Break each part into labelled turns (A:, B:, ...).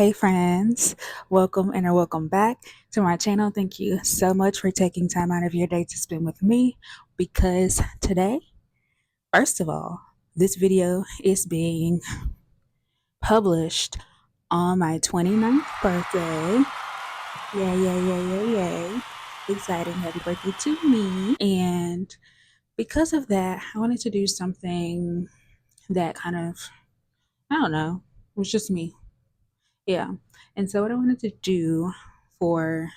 A: Hey friends, welcome and welcome back to my channel. Thank you so much for taking time out of your day to spend with me because today, first of all, this video is being published on my 29th birthday. Yay, yay, yay, yay, yay. Exciting, happy birthday to me. And because of that, I wanted to do something that kind of, I don't know, was just me. Yeah. And so what I wanted to do for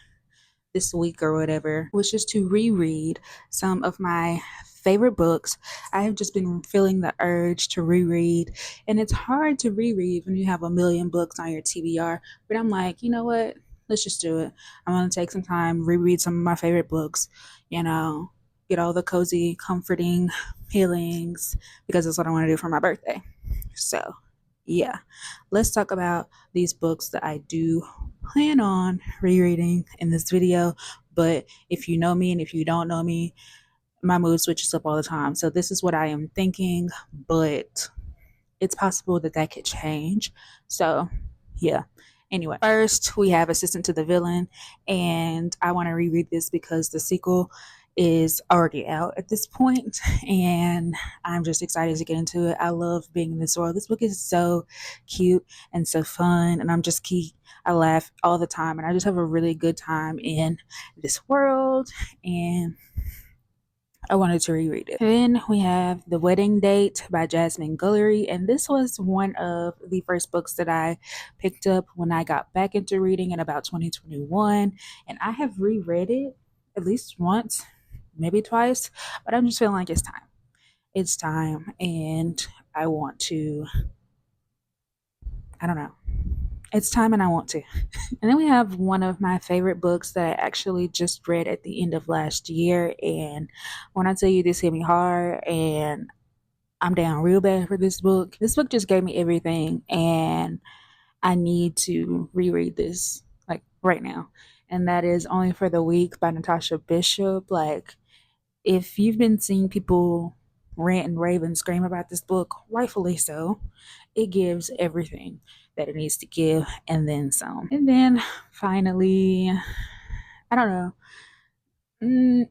A: this week or whatever was just to reread some of my favorite books. I have just been feeling the urge to reread, and it's hard to reread when you have a million books on your TBR. But I'm like, you know what? Let's just do it. I'm gonna take some time, reread some of my favorite books, you know, get all the cozy, comforting feelings because that's what I want to do for my birthday. So, yeah, let's talk about these books that I do plan on rereading in this video. But if you know me and if you don't know me, my mood switches up all the time. So, this is what I am thinking, but it's possible that that could change. So, yeah. Anyway, first we have Assistant to the Villain, and I want to reread this because the sequel is already out at this point, and I'm just excited to get into it. I love being in this world. This book is so cute and so fun, and I'm just key. I laugh all the time, and I just have a really good time in this world, and I wanted to reread it. Then we have The Wedding Date by Jasmine Guillory, and this was one of the first books that I picked up when I got back into reading in about 2021, and I have reread it at least once, maybe twice, but I'm just feeling like it's time. It's time, and I want to, I don't know. It's time and I want to. And then we have one of my favorite books that I actually just read at the end of last year. And when I tell you this hit me hard and I'm down real bad for this book, this book just gave me everything. And I need to reread this like right now. And that is Only for the Weak by Natasha Bishop. Like, if you've been seeing people rant and rave and scream about this book, rightfully so, it gives everything that it needs to give and then some. And then finally, I don't know. Mm,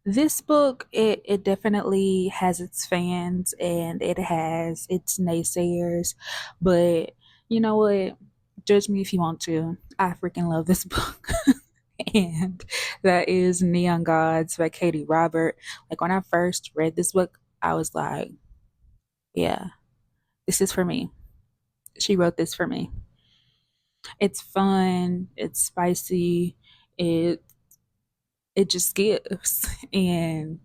A: this book, it definitely has its fans and it has its naysayers, but you know what? Judge me if you want to. I freaking love this book. And that is Neon Gods by Katee Robert. Like when I first read this book, I was like, yeah, this is for me. She wrote this for me. It's fun, it's spicy, it it just gives. And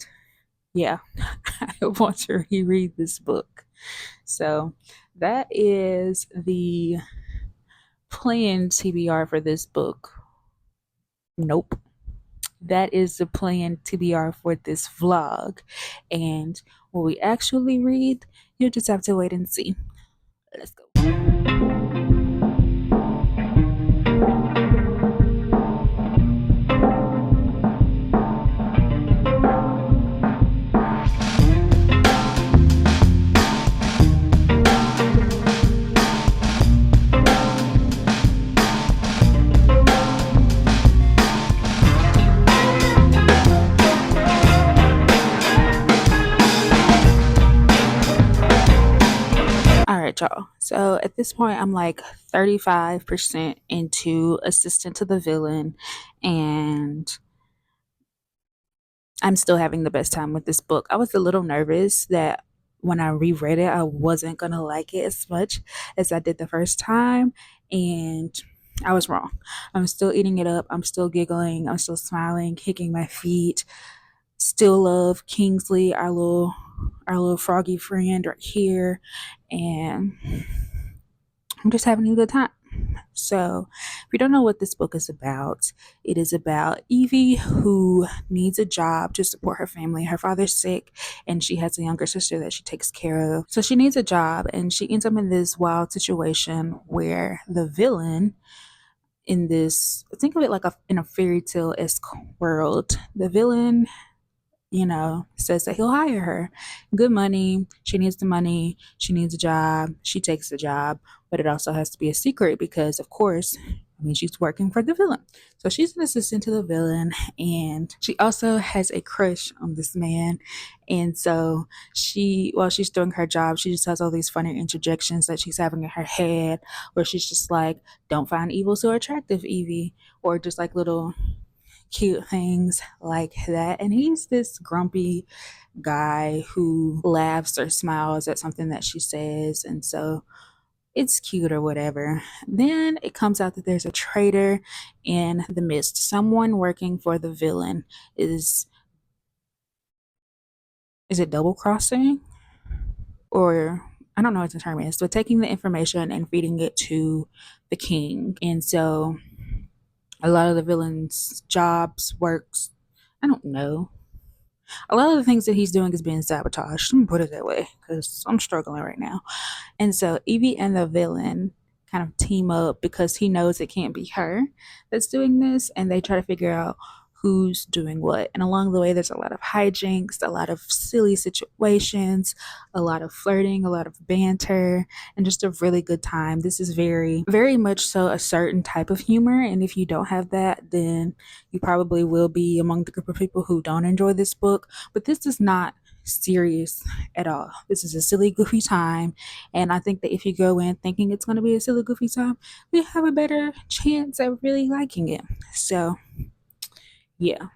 A: yeah, I want to reread this book. So that is the planned TBR for this book. Nope. That is the plan TBR for this vlog. And what we actually read, you'll just have to wait and see. Let's go. All right, y'all. So at this point, I'm like 35% into Assistant to the Villain, and I'm still having the best time with this book. I was a little nervous that when I reread it, I wasn't going to like it as much as I did the first time, and I was wrong. I'm still eating it up. I'm still giggling. I'm still smiling, kicking my feet. Still love Kingsley, our little froggy friend right here, and I'm just having a good time. So, if you don't know what this book is about, it is about Evie who needs a job to support her family. Her father's sick and she has a younger sister that she takes care of. So, she needs a job and she ends up in this wild situation where the villain in this, think of it like in a fairy tale esque world, the villain says that he'll hire her. Good money. She needs the money. She needs a job. She takes the job, but it also has to be a secret because, of course, she's working for the villain. So she's an assistant to the villain, and she also has a crush on this man. And so while she's doing her job, she just has all these funny interjections that she's having in her head, where she's just like, "Don't find evil so attractive, Evie," or just like little cute things like that. And he's this grumpy guy who laughs or smiles at something that she says. And so it's cute or whatever. Then it comes out that there's a traitor in the midst. Someone working for the villain is it double crossing? Or I don't know what the term is, but taking the information and feeding it to the king. And so a lot of the villain's jobs, works, I don't know, a lot of the things that he's doing is being sabotaged. Let me put it that way because I'm struggling right now. And so Evie and the villain kind of team up because he knows it can't be her that's doing this, and they try to figure out who's doing what. And along the way, there's a lot of hijinks, a lot of silly situations, a lot of flirting, a lot of banter, and just a really good time. This is very, very much so a certain type of humor. And if you don't have that, then you probably will be among the group of people who don't enjoy this book. But this is not serious at all. This is a silly, goofy time. And I think that if you go in thinking it's going to be a silly, goofy time, you have a better chance at really liking it. So, yeah.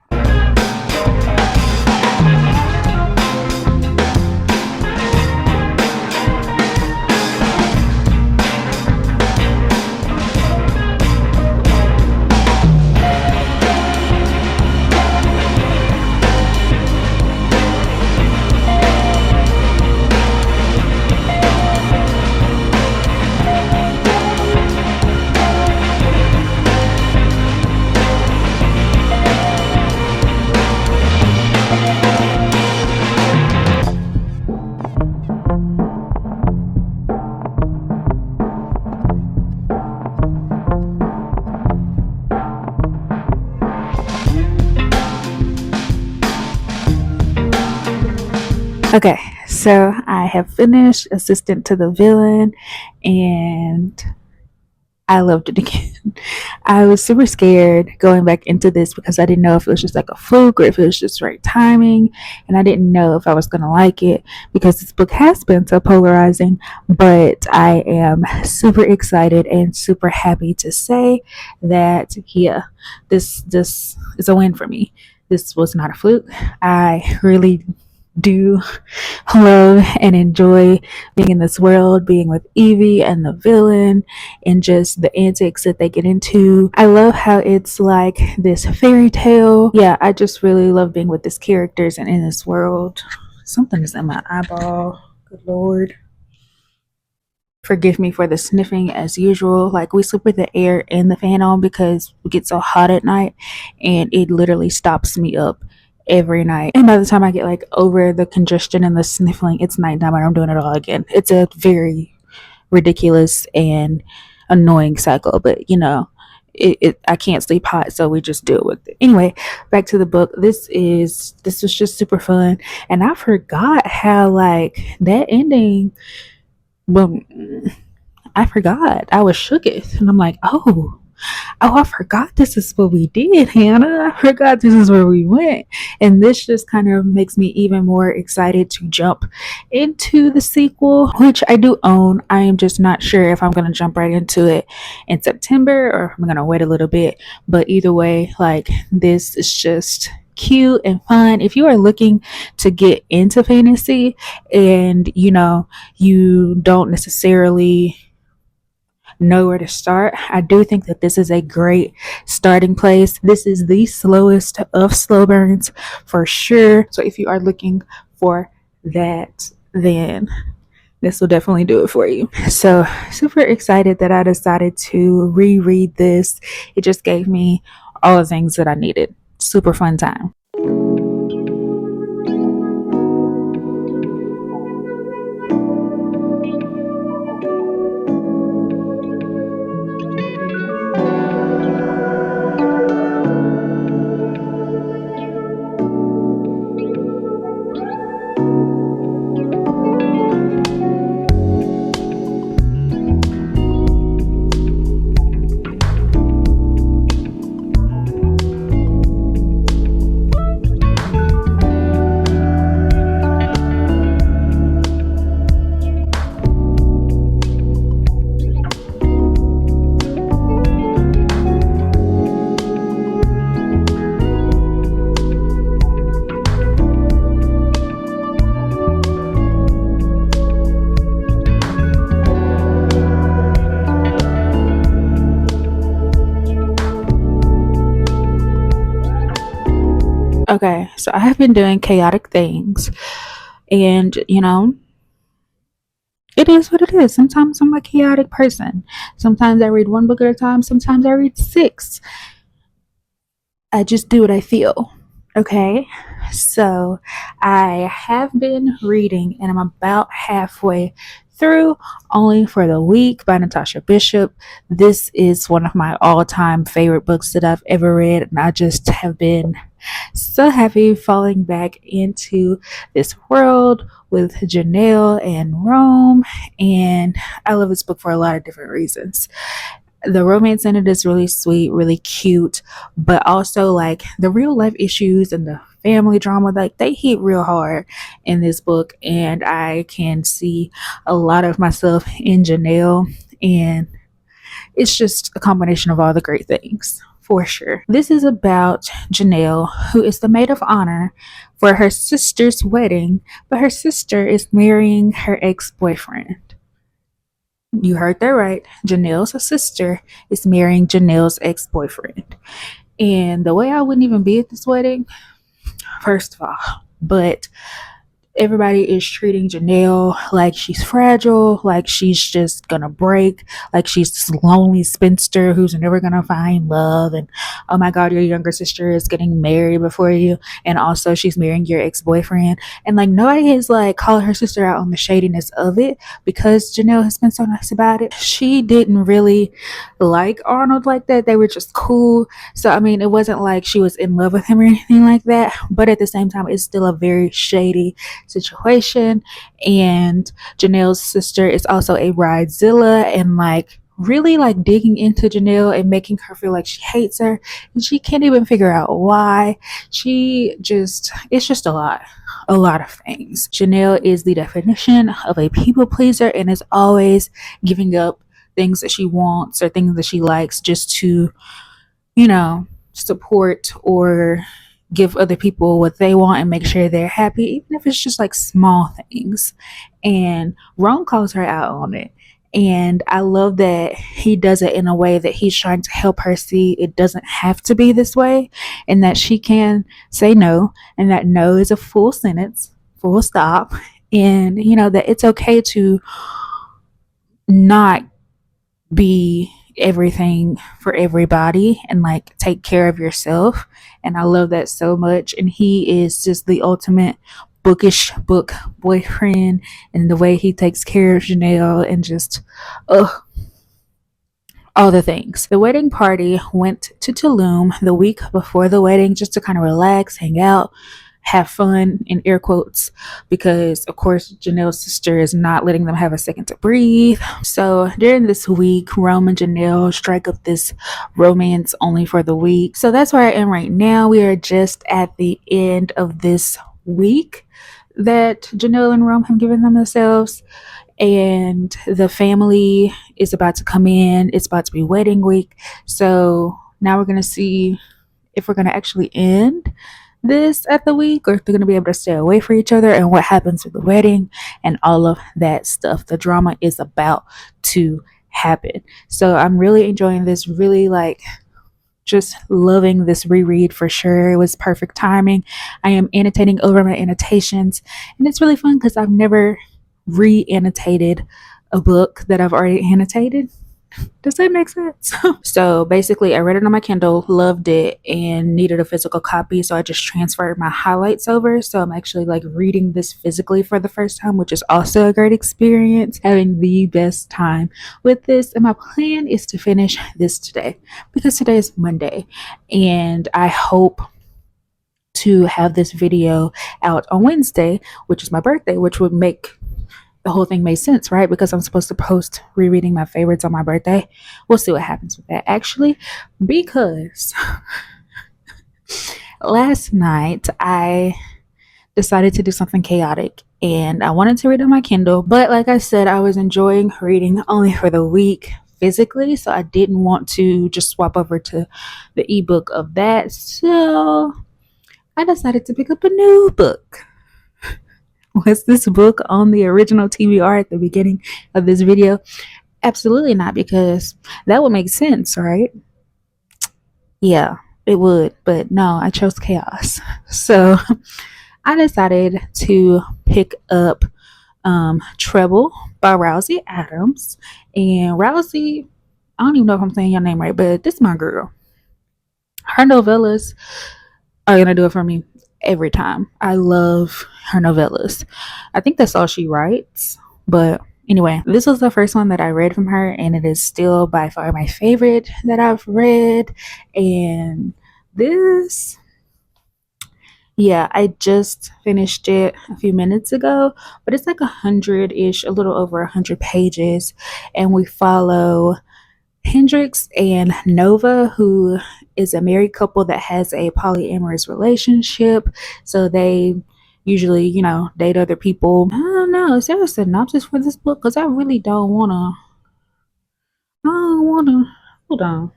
A: Okay, so I have finished Assistant to the Villain, and I loved it again. I was super scared going back into this because I didn't know if it was just like a fluke or if it was just right timing, and I didn't know if I was going to like it because this book has been so polarizing. But I am super excited and super happy to say that, yeah, this is a win for me. This was not a fluke. I really do love and enjoy being in this world, being with Evie and the villain, and just the antics that they get into. I love how it's like this fairy tale. Yeah, I just really love being with these characters and in this world. Something is in my eyeball. Good Lord. Forgive me for the sniffing as usual. Like, we sleep with the air and the fan on because we get so hot at night, and it literally stops me up every night. And by the time I get like over the congestion and the sniffling, it's nighttime and I'm doing it all again. It's a very ridiculous and annoying cycle, but I can't sleep hot, so we just deal with it. Anyway, back to the book. This was just super fun, and I forgot how like that ending. Well, I forgot. I was shooketh, and I'm like, oh, I forgot this is what we did, Hannah. I forgot this is where we went. And this just kind of makes me even more excited to jump into the sequel, which I do own. I am just not sure if I'm going to jump right into it in September or if I'm going to wait a little bit. But either way, like, this is just cute and fun. If you are looking to get into fantasy and you don't necessarily know where to start, I do think that this is a great starting place. This is the slowest of slow burns for sure. So if you are looking for that, then this will definitely do it for you. So super excited that I decided to reread this. It just gave me all the things that I needed. Super fun time. Okay, so I have been doing chaotic things, and it is what it is. Sometimes I'm a chaotic person. Sometimes I read one book at a time, sometimes I read six. I just do what I feel. Okay, so I have been reading, and I'm about halfway through Only for the Week by Natasha Bishop. This is one of my all time favorite books that I've ever read, and I just have been so happy falling back into this world with Janelle and Rome. And I love this book for a lot of different reasons. The romance in it is really sweet, really cute, but also like the real life issues and the family drama, like they hit real hard in this book. And I can see a lot of myself in Janelle, and it's just a combination of all the great things for sure. This is about Janelle, who is the maid of honor for her sister's wedding, but her sister is marrying her ex boyfriend. You heard that right. Janelle's sister is marrying Janelle's ex boyfriend. And the way I wouldn't even be at this wedding, first of all, but everybody is treating Janelle like she's fragile, like she's just gonna break, like she's this lonely spinster who's never gonna find love. And oh my god, your younger sister is getting married before you, and also she's marrying your ex-boyfriend. And like nobody is like calling her sister out on the shadiness of it because Janelle has been so nice about it. She didn't really like Arnold like that. They were just cool. So I mean, it wasn't like she was in love with him or anything like that, but at the same time, it's still a very shady situation. And Janelle's sister is also a bridezilla, and like really like digging into Janelle and making her feel like she hates her, and she can't even figure out why. It's just a lot of things. Janelle is the definition of a people pleaser and is always giving up things that she wants or things that she likes just to, support or give other people what they want and make sure they're happy, even if it's just like small things. And Ron calls her out on it. And I love that he does it in a way that he's trying to help her see it doesn't have to be this way, and that she can say no, and that no is a full sentence, full stop. And, that it's okay to not be everything for everybody and like take care of yourself. And I love that so much. And he is just the ultimate bookish book boyfriend, and the way he takes care of Janelle and just all the things. The wedding party went to Tulum the week before the wedding just to kind of relax, hang out, have fun in air quotes, because of course Janelle's sister is not letting them have a second to breathe. So during this week, Rome and Janelle strike up this romance only for the week. So that's where I am right now. We are just at the end of this week that Janelle and Rome have given themselves, and the family is about to come in. It's about to be wedding week. So now we're going to see if we're going to actually end this at the week, or if they're going to be able to stay away from each other, and what happens with the wedding and all of that stuff. The drama is about to happen. So I'm really enjoying this, really like just loving this reread for sure. It was perfect timing. I am annotating over my annotations, and it's really fun because I've never re-annotated a book that I've already annotated. Does that make sense? So basically, I read it on my Kindle, loved it, and needed a physical copy. So I just transferred my highlights over. So I'm actually like reading this physically for the first time, which is also a great experience. Having the best time with this. And my plan is to finish this today, because today is Monday. And I hope to have this video out on Wednesday, which is my birthday, which would make the whole thing made sense, right? Because I'm supposed to post rereading my favorites on my birthday. We'll see what happens with that, actually, because last night I decided to do something chaotic, and I wanted to read on my Kindle, but like I said, I was enjoying reading only for the week physically, so I didn't want to just swap over to the ebook of that. So I decided to pick up a new book. Was this book on the original TBR at the beginning of this video? Absolutely not, because that would make sense, right? Yeah, It would, but no, I chose chaos. So I decided to pick up Treble by Rilzy Adams. And Rilzy, I don't even know if I'm saying your name right, but this is my girl. Her novellas are gonna do it for me every time. I love her novellas. I think that's all she writes. But anyway, this was the first one that I read from her, and it is still by far my favorite that I've read. And this, yeah, I just finished it a few minutes ago, but it's like 100-ish, a little over 100 pages, and we follow Hendrix and Nova, who is a married couple that has a polyamorous relationship. So they usually, date other people. I don't know. Is there a synopsis for this book? Because I really don't want to. I don't want to. Hold on.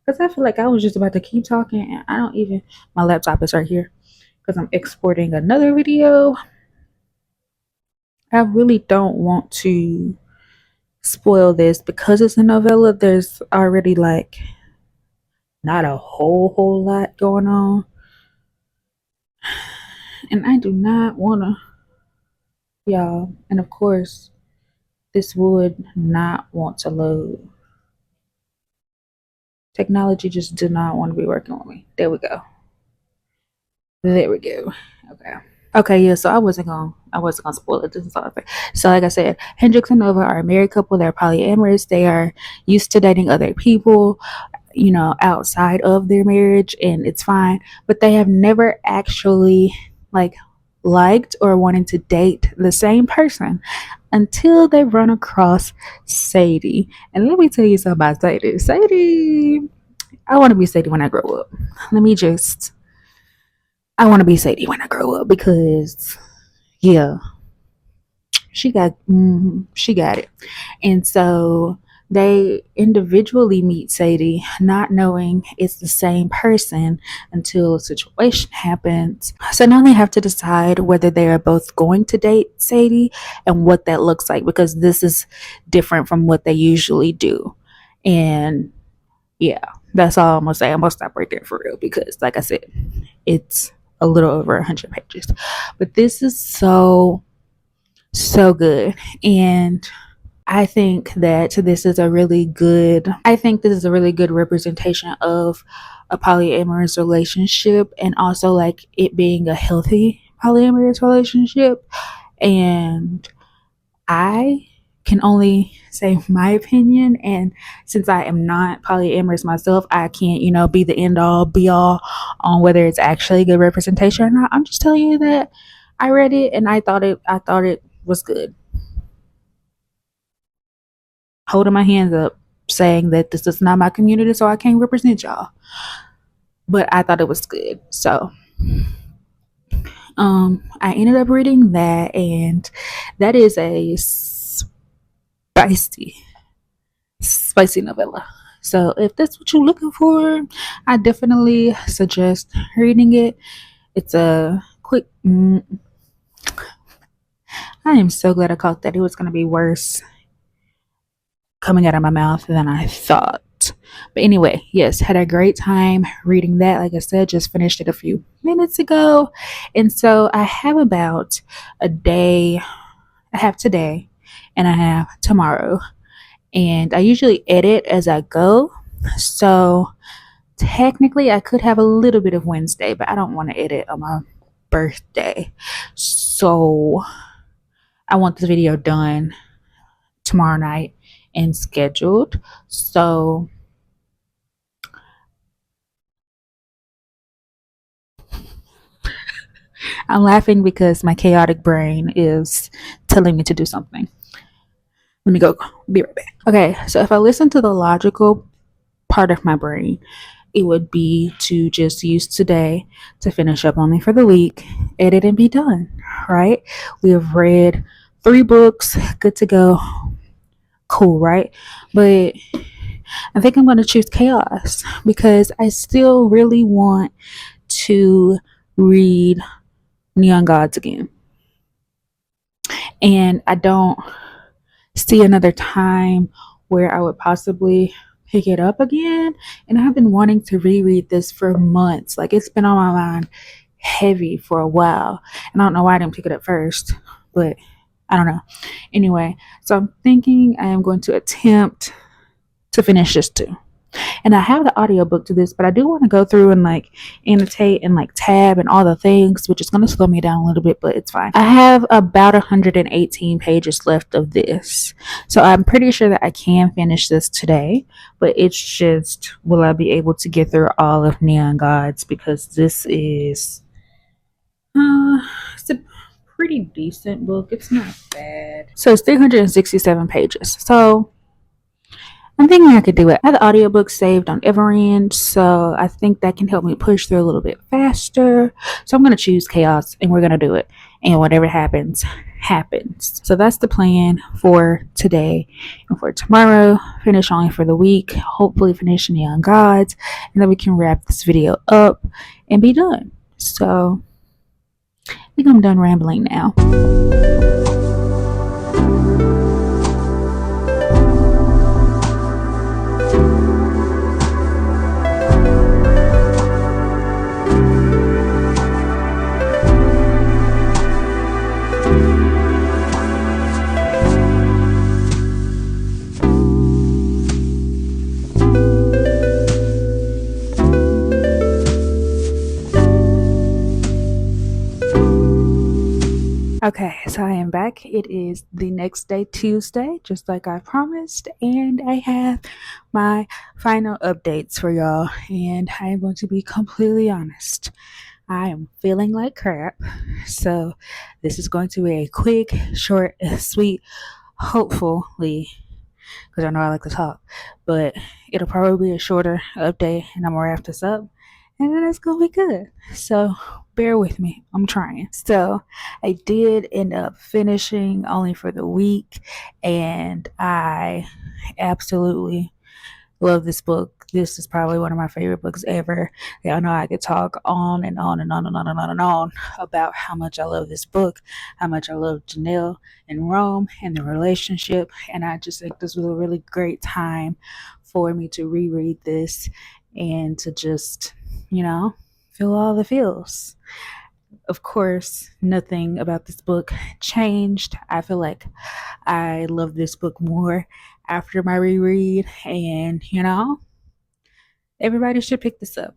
A: Because I feel like I was just about to keep talking and I don't even. My laptop is right here because I'm exporting another video. I really don't want to spoil this because it's a novella. There's already like not a whole lot going on, and I do not want to, y'all. And of course, this would not want to load. Technology just do not want to be working with me. There we go. There we go. Okay. Okay, yeah, so I wasn't gonna spoil it. This is all. So like I said, Hendrix and Nova are a married couple. They're polyamorous. They are used to dating other people, outside of their marriage, and it's fine. But they have never actually like liked or wanted to date the same person until they run across Sadie. And let me tell you something about Sadie. Sadie, I want to be Sadie when I grow up. Let me just, I want to be Sadie when I grow up because, yeah, she got it. And so they individually meet Sadie, not knowing it's the same person until a situation happens. So now they have to decide whether they are both going to date Sadie and what that looks like, because this is different from what they usually do. And yeah, that's all I'm gonna say. I'm gonna stop right there for real because, like I said, it's a little over 100 pages. But this is so good. And I think this is a really good representation of a polyamorous relationship, and also like it being a healthy polyamorous relationship. And I can only say my opinion, and since I am not polyamorous myself, I can't, be the end all be all on whether it's actually good representation or not. I'm just telling you that I read it and I thought it was good. Holding my hands up saying that this is not my community, so I can't represent y'all. But I thought it was good. So I ended up reading that, and that is a spicy, spicy novella. So if that's what you're looking for, I definitely suggest reading it. It's a quick. I am so glad I caught that. It was going to be worse coming out of my mouth than I thought. But anyway, yes, had a great time reading that. Like I said, just finished it a few minutes ago. And so I have about a day, I have today and I have tomorrow. And I usually edit as I go. So technically, I could have a little bit of Wednesday, but I don't want to edit on my birthday. So I want this video done tomorrow night and scheduled. So I'm laughing because my chaotic brain is telling me to do something. Let me go. Be right back. Okay, so if I listen to the logical part of my brain, it would be to just use today to finish up only for the week, edit and be done, right? We have read 3 books, good to go. Cool, right? But I think I'm going to choose chaos because I still really want to read Neon Gods again. And I don't see another time where I would possibly pick it up again. And I've been wanting to reread this for months. Like, it's been on my mind heavy for a while. And I don't know why I didn't pick it up first, but I don't know. Anyway, so I'm thinking I am going to attempt to finish this too. And I have the audiobook to this, but I do want to go through and like annotate and like tab and all the things, which is going to slow me down a little bit, but it's fine. I have about 118 pages left of this. So I'm pretty sure that I can finish this today, but it's just, will I be able to get through all of Neon Gods? Because this is, it's a pretty decent book. It's not bad. So it's 367 pages. So I'm thinking I could do it. I have the audiobook saved on erin, so I think that can help me push through a little bit faster. So I'm going to choose chaos and we're going to do it. And whatever happens, happens. So that's the plan for today and for tomorrow. Finish only for the week. Hopefully finish Neon Gods. And then we can wrap this video up and be done. So I think I'm done rambling now. Okay, so I am back. It is the next day, Tuesday, just like I promised, and I have my final updates for y'all. And I am going to be completely honest. I am feeling like crap. So this is going to be a quick, short, sweet, hopefully, because I know I like to talk, but it'll probably be a shorter update, and I'm gonna wrap this up, and then it's gonna be good. So bear with me, I'm trying. So I did end up finishing only for the week, and I absolutely love this book. This is probably one of my favorite books ever. Y'all know I could talk on and on and on and on and on and on about how much I love this book, how much I love Janelle and Rome and the relationship. And I just think this was a really great time for me to reread this and to just, feel all the feels. Of course, nothing about this book changed. I feel like I love this book more after my reread, and everybody should pick this up.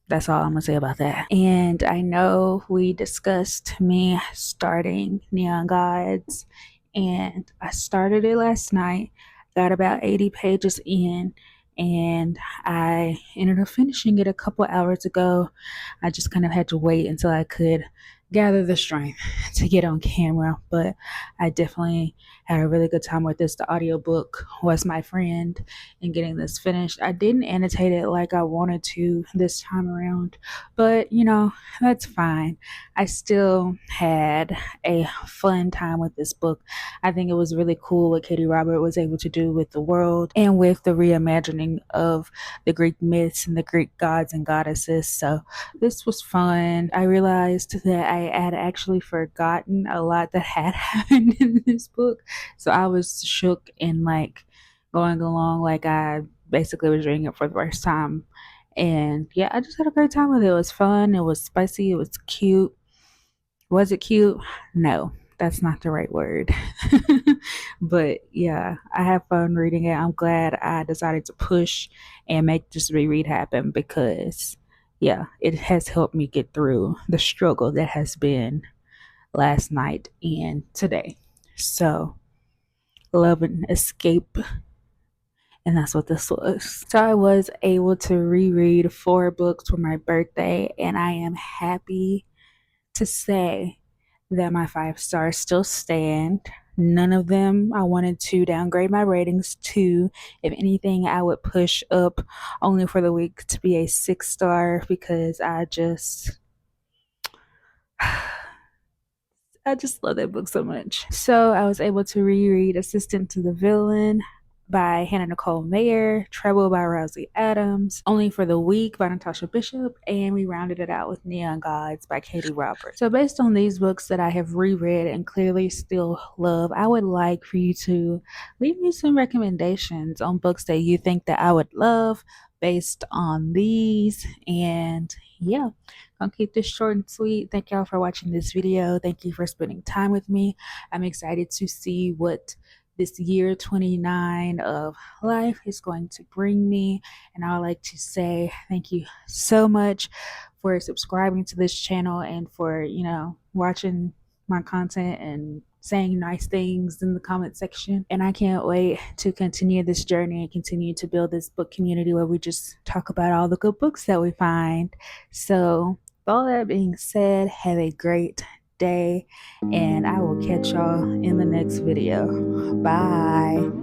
A: That's all I'm gonna say about that. And I know we discussed me starting Neon Gods, and I started it last night, got about 80 pages in, and I ended up finishing it a couple hours ago. I just kind of had to wait until I could gather the strength to get on camera, but I definitely had a really good time with this. The audiobook was my friend in getting this finished. I didn't annotate it like I wanted to this time around, but that's fine. I still had a fun time with this book. I think it was really cool what Katee Robert was able to do with the world and with the reimagining of the Greek myths and the Greek gods and goddesses. So this was fun. I realized that I had actually forgotten a lot that had happened in this book. So I was shook and like going along like I basically was reading it for the first time. And yeah, I just had a great time with it. It was fun. It was spicy. It was cute. Was it cute? No, that's not the right word. But yeah, I have fun reading it. I'm glad I decided to push and make this reread happen because, yeah, it has helped me get through the struggle that has been last night and today. So, love and escape. And that's what this was. So I was able to reread 4 books for my birthday, and I am happy to say that my 5 stars still stand. None of them I wanted to downgrade my ratings to. If anything, I would push up only for the week to be a 6 star because I just love that book so much. So I was able to reread Assistant to the Villain by Hannah Nicole Maehrer, Treble by Rilzy Adams, Only for the Week by Natasha Bishop, and we rounded it out with Neon Gods by Katee Roberts. So based on these books that I have reread and clearly still love, I would like for you to leave me some recommendations on books that you think that I would love based on these. And yeah, I'll keep this short and sweet. Thank y'all for watching this video. Thank you for spending time with me. I'm excited to see what this year 29 of life is going to bring me. And I would like to say thank you so much for subscribing to this channel and for, watching my content and saying nice things in the comment section. And I can't wait to continue this journey and continue to build this book community where we just talk about all the good books that we find. So with all that being said, have a great day, and I will catch y'all in the next video. Bye.